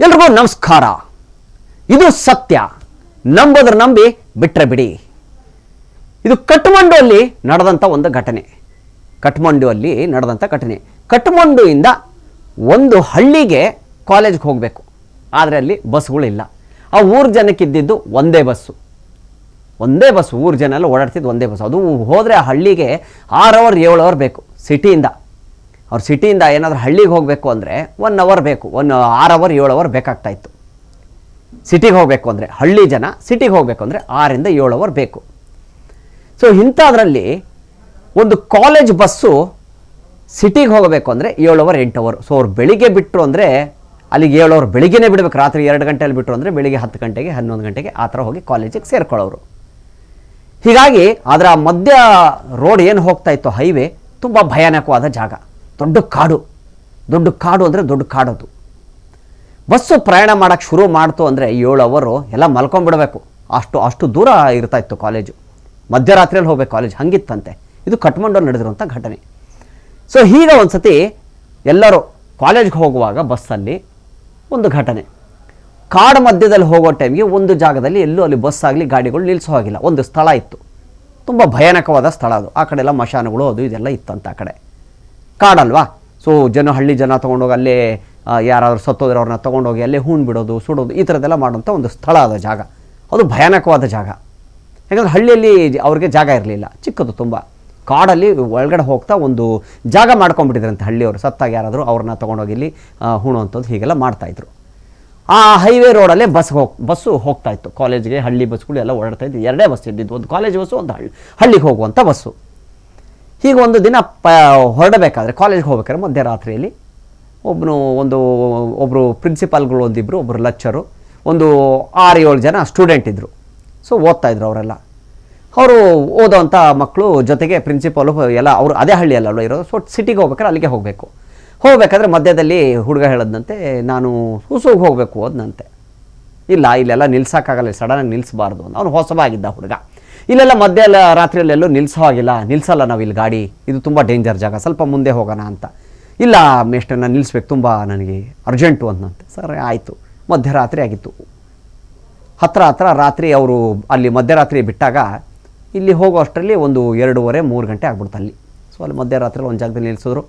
ಎಲ್ರಿಗೂ ನಮಸ್ಕಾರ. ಇದು ಸತ್ಯ, ನಂಬೋದ್ರ ನಂಬಿ ಬಿಟ್ರೆ ಬಿಡಿ. ಇದು ಕಠ್ಮಂಡುವಲ್ಲಿ ನಡೆದಂಥ ಒಂದು ಘಟನೆ. ಕಠ್ಮಂಡುವಿಂದ ಒಂದು ಹಳ್ಳಿಗೆ ಕಾಲೇಜ್ಗೆ ಹೋಗಬೇಕು, ಆದರೆ ಅಲ್ಲಿ ಬಸ್ಗಳಿಲ್ಲ. ಆ ಊರು ಜನಕ್ಕಿದ್ದಿದ್ದು ಒಂದೇ ಬಸ್ಸು. ಊರು ಜನ ಎಲ್ಲ ಓಡಾಡ್ತಿದ್ದು ಒಂದೇ ಬಸ್ಸು. ಅದು ಹೋದರೆ ಆ ಹಳ್ಳಿಗೆ 6 ಅವರ್ 7 ಅವರ್ ಬೇಕು ಸಿಟಿಯಿಂದ. ಅವ್ರು ಸಿಟಿಯಿಂದ ಏನಾದರೂ ಹಳ್ಳಿಗೆ ಹೋಗಬೇಕು ಅಂದರೆ 1 ಅವರ್ ಬೇಕು, 6 ಅವರ್ 7 ಅವರ್ ಬೇಕಾಗ್ತಾಯಿತ್ತು ಸಿಟಿಗೆ ಹೋಗಬೇಕು ಅಂದರೆ. ಹಳ್ಳಿ ಜನ ಸಿಟಿಗೆ ಹೋಗಬೇಕು ಅಂದರೆ 6 ಇಂದ 7 ಅವರ್ ಬೇಕು. ಸೊ ಇಂಥದ್ರಲ್ಲಿ ಒಂದು ಕಾಲೇಜ್ ಬಸ್ಸು ಸಿಟಿಗೆ ಹೋಗಬೇಕು ಅಂದರೆ 7 ಅವರ್ 8 ಅವರ್. ಸೊ ಅವ್ರು ಬೆಳಿಗ್ಗೆ ಬಿಟ್ಟರು ಅಂದರೆ ಅಲ್ಲಿಗೆ 7 ಅವರ್ ಬೆಳಿಗ್ಗೆನೇ ಬಿಡಬೇಕು. ರಾತ್ರಿ 2 ಗಂಟೆಯಲ್ಲಿ ಬಿಟ್ಟರು ಅಂದರೆ ಬೆಳಿಗ್ಗೆ 10 ಗಂಟೆಗೆ 11 ಗಂಟೆಗೆ ಆ ಥರ ಹೋಗಿ ಕಾಲೇಜಿಗೆ ಸೇರ್ಕೊಳ್ಳೋರು. ಹೀಗಾಗಿ ಅದರ ಮಧ್ಯ ರೋಡ್ ಏನು ಹೋಗ್ತಾ ಇತ್ತು, ಹೈವೇ, ತುಂಬ ಭಯಾನಕವಾದ ಜಾಗ. ದೊಡ್ಡ ಕಾಡು ಅಂದರೆ ದೊಡ್ಡ ಕಾಡದು. ಬಸ್ಸು ಪ್ರಯಾಣ ಮಾಡೋಕ್ಕೆ ಶುರು ಮಾಡ್ತು ಅಂದರೆ 7 ಅವರು ಎಲ್ಲ ಮಲ್ಕೊಂಡ್ಬಿಡಬೇಕು. ಅಷ್ಟು ದೂರ ಇರ್ತಾ ಇತ್ತು ಕಾಲೇಜು. ಮಧ್ಯರಾತ್ರಿಯಲ್ಲಿ ಹೋಗ್ಬೇಕು ಕಾಲೇಜ್, ಹಂಗಿತ್ತಂತೆ. ಇದು ಕಠ್ಮಂಡು ನಡೆದಿರುವಂಥ ಘಟನೆ. ಸೊ ಹೀಗೆ ಒಂದು ಸತಿ ಎಲ್ಲರೂ ಕಾಲೇಜ್ಗೆ ಹೋಗುವಾಗ ಬಸ್ಸಲ್ಲಿ ಒಂದು ಘಟನೆ. ಕಾಡು ಮಧ್ಯದಲ್ಲಿ ಹೋಗೋ ಟೈಮ್ಗೆ ಒಂದು ಜಾಗದಲ್ಲಿ ಎಲ್ಲೂ ಅಲ್ಲಿ ಬಸ್ ಆಗಲಿ ಗಾಡಿಗಳು ನಿಲ್ಲಿಸೋ ಹಾಗಿಲ್ಲ. ಒಂದು ಸ್ಥಳ ಇತ್ತು, ತುಂಬ ಭಯಾನಕವಾದ ಸ್ಥಳ ಅದು. ಆ ಕಡೆ ಎಲ್ಲ ಮಶಾನಗಳು ಅದು ಇದೆಲ್ಲ ಇತ್ತಂತ. ಆ ಕಡೆ ಕಾಡಲ್ವಾ. ಸೊ ಹಳ್ಳಿ ಜನ ತೊಗೊಂಡೋಗಿ ಅಲ್ಲೇ ಯಾರಾದರೂ ಸತ್ತೋದ್ರೆ ಅವ್ರನ್ನ ತೊಗೊಂಡೋಗಿ ಅಲ್ಲೇ ಹೂಣ್ ಬಿಡೋದು, ಸುಡೋದು, ಈ ಥರದ್ದೆಲ್ಲ ಮಾಡೋಂಥ ಒಂದು ಸ್ಥಳ ಅದ ಜಾಗ. ಅದು ಭಯಾನಕವಾದ ಜಾಗ. ಯಾಕಂದರೆ ಹಳ್ಳಿಯಲ್ಲಿ ಅವ್ರಿಗೆ ಜಾಗ ಇರಲಿಲ್ಲ, ಚಿಕ್ಕದು ತುಂಬ. ಕಾಡಲ್ಲಿ ಒಳಗಡೆ ಹೋಗ್ತಾ ಒಂದು ಜಾಗ ಮಾಡ್ಕೊಂಡ್ಬಿಟ್ಟಿದ್ರಂತೆ ಹಳ್ಳಿಯವರು. ಸತ್ತಾಗ ಯಾರಾದರೂ ಅವ್ರನ್ನ ತೊಗೊಂಡೋಗಿ ಇಲ್ಲಿ ಹೂಣುವಂಥದ್ದು ಹೀಗೆಲ್ಲ ಮಾಡ್ತಾಯಿದ್ರು. ಆ ಹೈವೇ ರೋಡಲ್ಲೇ ಬಸ್ಸು ಹೋಗ್ತಾ ಇತ್ತು ಕಾಲೇಜ್ಗೆ. ಹಳ್ಳಿ ಬಸ್ಗಳು ಎಲ್ಲ ಓಡಾಡ್ತಾ ಇದ್ದು. 2 ಬಸ್ ಇದ್ದಿದ್ದು, ಒಂದು ಕಾಲೇಜ್ ಬಸ್ಸು, ಒಂದು ಹಳ್ಳಿಗೆ ಹೋಗುವಂಥ ಬಸ್ಸು. ಹೀಗೆ ಒಂದು ದಿನ ಹೊರಡಬೇಕಾದ್ರೆ, ಕಾಲೇಜ್ಗೆ ಹೋಗ್ಬೇಕಾದ್ರೆ ಮಧ್ಯರಾತ್ರಿಯಲ್ಲಿ ಒಬ್ಬರು ಪ್ರಿನ್ಸಿಪಾಲ್ಗಳು ಒಂದಿಬ್ಬರು, ಒಬ್ಬರು ಲೆಕ್ಚರು, ಒಂದು 6-7 ಜನ ಸ್ಟೂಡೆಂಟ್ ಇದ್ದರು. ಸೊ ಓದ್ತಾಯಿದ್ರು ಅವರೆಲ್ಲ. ಅವರು ಓದೋವಂಥ ಮಕ್ಕಳು ಜೊತೆಗೆ ಪ್ರಿನ್ಸಿಪಾಲು ಎಲ್ಲ ಅವರು ಅದೇ ಹಳ್ಳಿಯಲ್ಲ ಇರೋದು. ಸೊ ಸಿಟಿಗೆ ಹೋಗ್ಬೇಕಾದ್ರೆ ಅಲ್ಲಿಗೆ ಹೋಗಬೇಕಾದ್ರೆ ಮಧ್ಯದಲ್ಲಿ ಹುಡುಗ ಹೇಳದಂತೆ, ನಾನು ಹುಸುಗೆ ಹೋಗಬೇಕು ಹೋದ್ನಂತೆ. ಇಲ್ಲೆಲ್ಲ ನಿಲ್ಸೋಕ್ಕಾಗಲ್ಲ, ಸಡನ್ನಾಗಿ ನಿಲ್ಲಿಸಬಾರ್ದು ಅಂತ. ಅವನು ಹೊಸಬಾಗಿದ್ದ ಹುಡುಗ. ಇಲ್ಲೆಲ್ಲ ಮಧ್ಯ ರಾತ್ರಿಯಲ್ಲೆಲ್ಲೂ ನಿಲ್ಲಿಸಲ್ಲ ನಾವು ಇಲ್ಲಿ ಗಾಡಿ, ಇದು ತುಂಬ ಡೇಂಜರ್ ಜಾಗ, ಸ್ವಲ್ಪ ಮುಂದೆ ಹೋಗೋಣ ಅಂತ. ಇಲ್ಲ ಮೇಷ್ಟ್ರೆ, ನಾನು ನಿಲ್ಲಿಸ್ಬೇಕು, ತುಂಬ ನನಗೆ ಅರ್ಜೆಂಟು ಅಂದಂತೆ. ಸರಿ ಆಯಿತು. ಮಧ್ಯರಾತ್ರಿ ಆಗಿತ್ತು. ಹತ್ರ ರಾತ್ರಿ ಅವರು ಅಲ್ಲಿ ಮಧ್ಯರಾತ್ರಿ ಬಿಟ್ಟಾಗ ಇಲ್ಲಿ ಹೋಗೋ ಅಷ್ಟರಲ್ಲಿ ಒಂದು 2:30-3 ಗಂಟೆ ಆಗ್ಬಿಡ್ತು ಅಲ್ಲಿ. ಸೊ ಅಲ್ಲಿ ಮಧ್ಯರಾತ್ರಿ ಒಂದು ಜಾಗದಲ್ಲಿ ನಿಲ್ಲಿಸಿದ್ರು.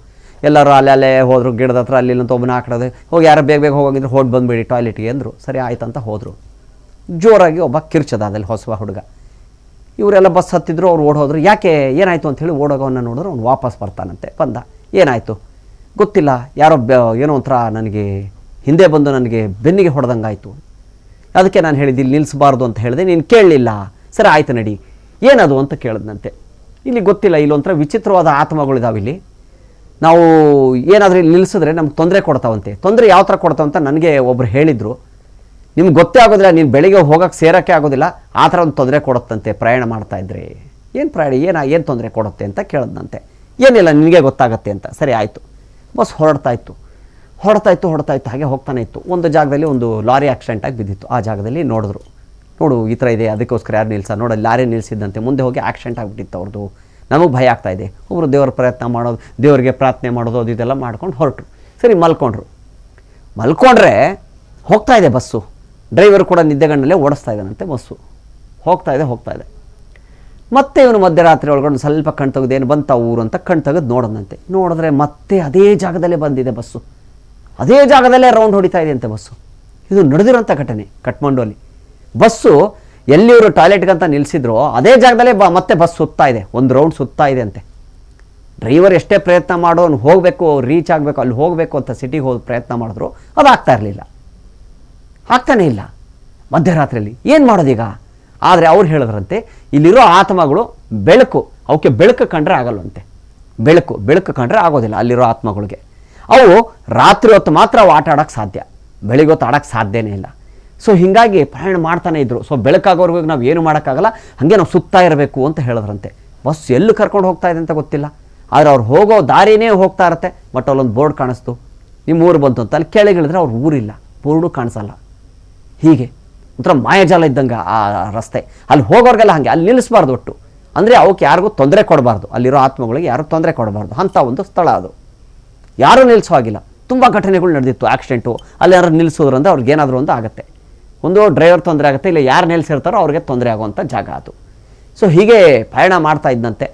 ಎಲ್ಲರೂ ಅಲ್ಲೇ ಹೋದರು, ಗಿಡದ ಹತ್ರ ಅಲ್ಲಿ ಅಂತ ಒಬ್ಬನ ಹಾಕಿಡೋದು. ಹೋಗಿ ಯಾರು ಬೇಗ ಹೋಗಿದ್ರು, ಹೋಗಿ ಬಂದುಬಿಡಿ ಟಾಯ್ಲೆಟ್ಗೆ ಅಂದರು. ಸರಿ ಆಯ್ತು ಅಂತ ಹೋದರು. ಜೋರಾಗಿ ಒಬ್ಬ ಕಿರ್ಚದ ಅದಲ್ಲಿ ಹೊಸ ಹುಡುಗ. ಇವರೆಲ್ಲ ಬಸ್ ಹತ್ತಿದ್ರು, ಅವ್ರು ಓಡೋದ್ರು. ಯಾಕೆ ಏನಾಯಿತು ಅಂಥೇಳಿ ಓಡೋಗವನ್ನ ನೋಡಿದ್ರು. ಅವ್ನು ವಾಪಸ್ ಬರ್ತಾನಂತೆ. ಏನಾಯಿತು ಗೊತ್ತಿಲ್ಲ, ಯಾರೋ ಏನೋ ಒಂಥರ ನನಗೆ ಹಿಂದೆ ಬಂದು ನನಗೆ ಬೆನ್ನಿಗೆ ಹೊಡೆದಂಗಾಯಿತು. ಅದಕ್ಕೆ ನಾನು ಹೇಳಿದ್ದು ಇಲ್ಲಿ ನಿಲ್ಲಿಸಬಾರ್ದು ಅಂತ ಹೇಳಿದೆ, ನೀನು ಕೇಳಲಿಲ್ಲ. ಸರಿ ಆಯಿತು ನಡಿ. ಏನದು ಅಂತ ಕೇಳಿದ್ನಂತೆ. ಇಲ್ಲಿ ಗೊತ್ತಿಲ್ಲ, ಇಲ್ಲೊಂಥರ ವಿಚಿತ್ರವಾದ ಆತ್ಮಗಳಿದಾವೆ ಇಲ್ಲಿ. ನಾವು ಏನಾದರೂ ಇಲ್ಲಿ ನಿಲ್ಲಿಸಿದ್ರೆ ನಮ್ಗೆ ತೊಂದರೆ ಕೊಡ್ತಾವಂತೆ. ತೊಂದರೆ ಯಾವ ಥರ ಕೊಡ್ತಾವಂತ ನನಗೆ ಒಬ್ರು ಹೇಳಿದರು. ನಿಮ್ಗೆ ಗೊತ್ತೇ ಆಗೋದಿಲ್ಲ, ನೀನು ಬೆಳಿಗ್ಗೆ ಹೋಗೋಕ್ಕೆ ಸೇರೋಕ್ಕೆ ಆಗೋದಿಲ್ಲ, ಆ ಥರ ಒಂದು ತೊಂದರೆ ಕೊಡುತ್ತಂತೆ ಪ್ರಯಾಣ ಮಾಡ್ತಾಯಿದ್ರೆ. ಏನು ಪ್ರಯಾಣ ಏನು ತೊಂದರೆ ಕೊಡುತ್ತೆ ಅಂತ ಕೇಳಿದ್ನಂತೆ. ಏನಿಲ್ಲ, ನಿನಗೆ ಗೊತ್ತಾಗತ್ತೆ ಅಂತ. ಸರಿ ಆಯಿತು. ಬಸ್ ಹೊರಡ್ತಾ ಇತ್ತು. ಹಾಗೆ ಹೋಗ್ತಾನೆ ಇತ್ತು. ಒಂದು ಜಾಗದಲ್ಲಿ ಒಂದು ಲಾರಿ ಆಕ್ಸಿಡೆಂಟ್ ಆಗಿ ಬಿದ್ದಿತ್ತು. ಆ ಜಾಗದಲ್ಲಿ ನೋಡು ಈ ಥರ ಇದೆ, ಅದಕ್ಕೋಸ್ಕರ ಯಾರು ನೋಡಿ ಲಾರಿ ನಿಲ್ಲಿಸಿದ್ದಂತೆ. ಮುಂದೆ ಹೋಗಿ ಆಕ್ಸಿಡೆಂಟ್ ಆಗಿಬಿಟ್ಟಿತ್ತು ಅವ್ರದ್ದು. ನಮಗೆ ಭಯ ಆಗ್ತಾಯಿದೆ. ಒಬ್ಬರು ದೇವರಿಗೆ ಪ್ರಾರ್ಥನೆ ಮಾಡೋದು ಅದು ಇದೆಲ್ಲ ಮಾಡ್ಕೊಂಡು ಹೊರಟರು. ಸರಿ ಮಲ್ಕೊಂಡ್ರೆ ಹೋಗ್ತಾ ಇದೆ ಬಸ್ಸು. ಡ್ರೈವರ್ ಕೂಡ ನಿದ್ದೆಗಣ್ಣಲ್ಲೇ ಓಡಿಸ್ತಾ ಇದ್ದಾನಂತೆ ಬಸ್ಸು. ಹೋಗ್ತಾ ಇದೆ. ಮತ್ತೆ ಇವನು ಮಧ್ಯರಾತ್ರಿ ಒಳಗಡೆ ಸ್ವಲ್ಪ ಕಣ್ ತೆಗೆದು ಏನು ಬಂತ ಊರು ಅಂತ ಕಣ್ ತೆಗೆದು ನೋಡೋದಂತೆ. ನೋಡಿದ್ರೆ ಮತ್ತೆ ಅದೇ ಜಾಗದಲ್ಲೇ ಬಂದಿದೆ ಬಸ್ಸು. ಅದೇ ಜಾಗದಲ್ಲೇ ರೌಂಡ್ ಹೊಡಿತಾ ಇದೆ ಅಂತೆ ಬಸ್ಸು. ಇದು ನಡೆದಿರೋಂಥ ಘಟನೆ ಕಠ್ಮಂಡುವಲ್ಲಿ. ಬಸ್ಸು ಎಲ್ಲಿ ಇವರು ಟಾಯ್ಲೆಟ್ಗಂತ ನಿಲ್ಲಿಸಿದ್ರು ಅದೇ ಜಾಗದಲ್ಲೇ ಮತ್ತೆ ಬಸ್ ಸುತ್ತಾ ಇದೆ, ಒಂದು ರೌಂಡ್ ಸುತ್ತಾ ಇದೆ ಅಂತೆ. ಡ್ರೈವರ್ ಎಷ್ಟೇ ಪ್ರಯತ್ನ ಮಾಡೋ ಅವ್ನು ಹೋಗಬೇಕು, ರೀಚ್ ಆಗಬೇಕು, ಅಲ್ಲಿ ಹೋಗಬೇಕು ಅಂತ ಸಿಟಿಗೆ ಹೋಗಿ ಪ್ರಯತ್ನ ಮಾಡಿದ್ರು ಅದು ಆಗ್ತಾನೇ ಇಲ್ಲ ಮಧ್ಯರಾತ್ರಿಯಲ್ಲಿ. ಏನು ಮಾಡೋದೀಗ? ಆದರೆ ಅವ್ರು ಹೇಳಿದ್ರಂತೆ, ಇಲ್ಲಿರೋ ಆತ್ಮಗಳು ಅವಕ್ಕೆ ಬೆಳಕು ಕಂಡ್ರೆ ಆಗಲ್ವಂತೆ. ಬೆಳಕು ಕಂಡ್ರೆ ಆಗೋದಿಲ್ಲ ಅಲ್ಲಿರೋ ಆತ್ಮಗಳಿಗೆ. ಅವು ರಾತ್ರಿ ಹೊತ್ತು ಮಾತ್ರ ಅವು ಆಟ ಆಡೋಕ್ಕೆ ಸಾಧ್ಯ, ಬೆಳಿಗ್ಗೆ ಹೊತ್ತು ಆಡೋಕ್ಕೆ ಸಾಧ್ಯನೇ ಇಲ್ಲ. ಸೊ ಹೀಗಾಗಿ ಪ್ರಯಾಣ ಮಾಡ್ತಾನೆ ಇದ್ರು. ಸೊ ಬೆಳಕಾಗೋರ್ಗೂ ನಾವು ಏನು ಮಾಡೋಕ್ಕಾಗಲ್ಲ, ಹಾಗೆ ನಾವು ಸುತ್ತಾ ಇರಬೇಕು ಅಂತ ಹೇಳಿದ್ರಂತೆ. ಬಸ್ ಎಲ್ಲಿ ಕರ್ಕೊಂಡು ಹೋಗ್ತಾ ಇದೆ ಅಂತ ಗೊತ್ತಿಲ್ಲ, ಆದರೆ ಅವ್ರು ಹೋಗೋ ದಾರಿನೇ ಹೋಗ್ತಾ ಇರತ್ತೆ. ಬಟ್ ಅಲ್ಲೊಂದು ಬೋರ್ಡ್ ಕಾಣಿಸ್ತು, ನಿಮ್ಮ ಊರು ಬಂತು ಅಂತ. ಅಲ್ಲಿ ಕೆಳಗಿಳಿದ್ರೆ ಅವ್ರ ಊರಿಲ್ಲ, ಬೋರ್ಡು ಕಾಣಿಸಲ್ಲ. ಹೀಗೆ ಒಂಥರ ಮಾಯಾಜಾಲ ಇದ್ದಂಗೆ ಆ ರಸ್ತೆ. ಅಲ್ಲಿ ಹೋಗೋರಿಗೆಲ್ಲ ಹಾಗೆ, ಅಲ್ಲಿ ನಿಲ್ಲಿಸಬಾರ್ದು ಒಟ್ಟು. ಅಂದರೆ ಅವಕ್ಕೆ ಯಾರಿಗೂ ತೊಂದರೆ ಕೊಡಬಾರ್ದು, ಅಲ್ಲಿರೋ ಆತ್ಮಗಳಿಗೆ ಯಾರು ತೊಂದರೆ ಕೊಡಬಾರ್ದು ಅಂಥ ಒಂದು ಸ್ಥಳ ಅದು. ಯಾರೂ ನಿಲ್ಲಿಸೋ ಹಾಗಿಲ್ಲ. ತುಂಬ ಘಟನೆಗಳು ನಡೆದಿತ್ತು. ಆಕ್ಸಿಡೆಂಟು ಅಲ್ಲಿ ಯಾರು ನಿಲ್ಲಿಸೋದ್ರು ಅಂದರೆ ಅವ್ರಿಗೆ ಏನಾದರೂ ಒಂದು ಆಗುತ್ತೆ. ಒಂದು ಡ್ರೈವರ್ ತೊಂದರೆ ಆಗುತ್ತೆ, ಇಲ್ಲ ಯಾರು ನಿಲ್ಲಿಸಿರ್ತಾರೋ ಅವ್ರಿಗೆ ತೊಂದರೆ ಆಗುವಂಥ ಜಾಗ ಅದು. ಸೊ ಹೀಗೆ ಪ್ರಯಾಣ ಮಾಡ್ತಾ ಇದ್ದಂತೆ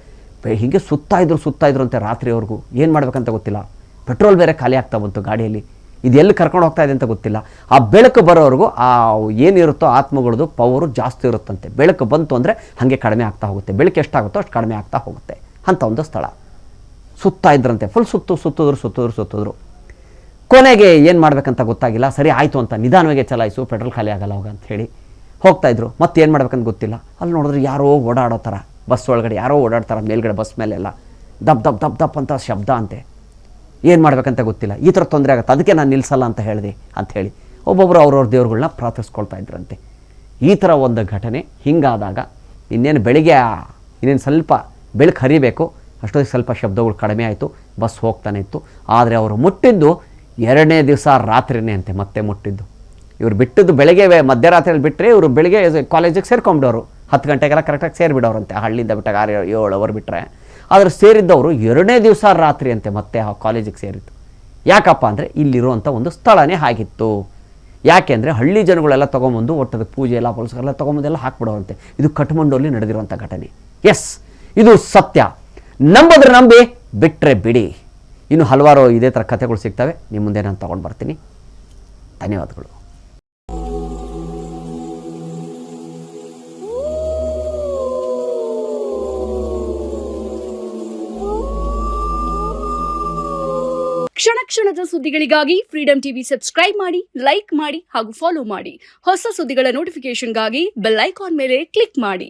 ಹೀಗೆ ಸುತ್ತಾ ಇದ್ರು ಅಂತೆ ರಾತ್ರಿವರೆಗೂ. ಏನು ಮಾಡ್ಬೇಕಂತ ಗೊತ್ತಿಲ್ಲ. ಪೆಟ್ರೋಲ್ ಬೇರೆ ಖಾಲಿ ಆಗ್ತಾ ಬಂತು ಗಾಡಿಯಲ್ಲಿ. ಇದು ಎಲ್ಲಿ ಕರ್ಕೊಂಡು ಹೋಗ್ತಾ ಇದೆ ಅಂತ ಗೊತ್ತಿಲ್ಲ. ಆ ಬೆಳಕು ಬರೋವರೆಗೂ ಆ ಏನಿರುತ್ತೋ ಆತ್ಮಗಳದ್ದು ಪವರು ಜಾಸ್ತಿ ಇರುತ್ತಂತೆ. ಬೆಳಕು ಬಂತು ಅಂದರೆ ಹಾಗೆ ಕಡಿಮೆ ಆಗ್ತಾ ಹೋಗುತ್ತೆ. ಬೆಳಕು ಎಷ್ಟಾಗುತ್ತೋ ಅಷ್ಟು ಕಡಿಮೆ ಆಗ್ತಾ ಹೋಗುತ್ತೆ ಅಂಥ ಒಂದು ಸ್ಥಳ. ಸುತ್ತಾ ಇದ್ರಂತೆ, ಫುಲ್ ಸುತ್ತಿದ್ರು. ಕೊನೆಗೆ ಏನು ಮಾಡಬೇಕಂತ ಗೊತ್ತಾಗಿಲ್ಲ. ಸರಿ ಆಯಿತು ಅಂತ ನಿಧಾನವಾಗಿ ಚಲಾಯಿಸು, ಪೆಟ್ರೋಲ್ ಖಾಲಿ ಆಗಲ್ಲ ಹೋಗ ಅಂತ ಹೇಳಿ ಹೋಗ್ತಾಯಿದ್ರು. ಮತ್ತೆ ಏನು ಮಾಡ್ಬೇಕಂತ ಗೊತ್ತಿಲ್ಲ. ಅಲ್ಲಿ ನೋಡಿದ್ರೆ ಯಾರೋ ಓಡಾಡೋ ಥರ, ಬಸ್ ಒಳಗಡೆ ಯಾರೋ ಓಡಾಡ್ತಾರೆ, ಮೇಲ್ಗಡೆ ಬಸ್ ಮೇಲೆಲ್ಲ ದಪ್ ಅಂತ ಶಬ್ದ ಅಂತೆ. ಏನು ಮಾಡ್ಬೇಕಂತ ಗೊತ್ತಿಲ್ಲ. ಈ ಥರ ತೊಂದರೆ ಆಗುತ್ತೆ, ಅದಕ್ಕೆ ನಾನು ನಿಲ್ಲಿಸಲ್ಲ ಅಂತ ಹೇಳಿದೆ ಅಂಥೇಳಿ ಒಬ್ಬೊಬ್ಬರು ಅವ್ರವ್ರ ದೇವ್ರುಗಳನ್ನ ಪ್ರಾರ್ಥಿಸ್ಕೊಳ್ತಾ ಇದ್ರಂತೆ. ಈ ಥರ ಒಂದು ಘಟನೆ ಹಿಂಗಾದಾಗ ಇನ್ನೇನು ಬೆಳಿಗ್ಗೆ ಇನ್ನೇನು ಸ್ವಲ್ಪ ಬೆಳಕು ಹರಿಬೇಕು, ಅಷ್ಟೊತ್ತಿಗೆ ಸ್ವಲ್ಪ ಶಬ್ದಗಳು ಕಡಿಮೆ ಆಯಿತು, ಬಸ್ ಹೋಗ್ತಾನೆ ಇತ್ತು. ಆದರೆ ಅವರು ಮುಟ್ಟಿದ್ದು 2ನೇ ದಿವಸ ರಾತ್ರಿನೇ ಅಂತೆ. ಮತ್ತೆ ಮುಟ್ಟಿದ್ದು ಇವ್ರು ಬಿಟ್ಟಿದ್ದು ಬೆಳಗ್ಗೆ ಮಧ್ಯರಾತ್ರಿಯಲ್ಲಿ ಬಿಟ್ಟರೆ ಇವರು ಬೆಳಿಗ್ಗೆ ಕಾಲೇಜಿಗೆ ಸೇರ್ಕೊಂಬಿಡೋರು. 10 ಗಂಟೆಗೆಲ್ಲ ಕರೆಕ್ಟಾಗಿ ಸೇರಿಬಿಡೋರಂತೆ. ಹಳ್ಳಿಯಿಂದ ಬಿಟ್ಟಾಗ 6-7 ಅವರ್ ಬಿಟ್ಟರೆ. ಆದರೆ ಸೇರಿದ್ದವರು 2ನೇ ದಿವಸ ರಾತ್ರಿ ಅಂತೆ ಮತ್ತೆ ಆ ಕಾಲೇಜಿಗೆ ಸೇರಿದ್ದು. ಯಾಕಪ್ಪ ಅಂದರೆ ಇಲ್ಲಿರುವಂಥ ಒಂದು ಸ್ಥಳನೇ ಆಗಿತ್ತು. ಯಾಕೆ ಅಂದರೆ ಹಳ್ಳಿ ಜನಗಳೆಲ್ಲ ತೊಗೊಂಬಂದು ಒಟ್ಟದ ಪೂಜೆ ಎಲ್ಲ ಪುಲ್ಸ್ಕರೆಲ್ಲ ತೊಗೊಂಬಂದೆಲ್ಲ ಹಾಕ್ಬಿಡೋರಂತೆ. ಇದು ಕಠ್ಮಂಡುವಲ್ಲಿ ನಡೆದಿರುವಂಥ ಘಟನೆ. ಎಸ್, ಇದು ಸತ್ಯ. ನಂಬಿದ್ರೆ ನಂಬಿ, ಬಿಟ್ಟರೆ ಬಿಡಿ. ಇನ್ನು ಹಲವಾರು ಇದೇ ಥರ ಕಥೆಗಳು ಸಿಗ್ತವೆ. ನಿಮ್ಮ ಮುಂದೆ ನಾನು ತೊಗೊಂಡು ಬರ್ತೀನಿ. ಧನ್ಯವಾದಗಳು. ಕ್ಷಣ ಕ್ಷಣದ ಸುದ್ದಿಗಳಿಗಾಗಿ ಫ್ರೀಡಂ ಟಿವಿ ಸಬ್ಸ್ಕ್ರೈಬ್ ಮಾಡಿ, ಲೈಕ್ ಮಾಡಿ ಹಾಗೂ ಫಾಲೋ ಮಾಡಿ. ಹೊಸ ಸುದ್ದಿಗಳ ನೋಟಿಫಿಕೇಶನ್ಗಾಗಿ ಬೆಲ್ ಐಕಾನ್ ಮೇಲೆ ಕ್ಲಿಕ್ ಮಾಡಿ.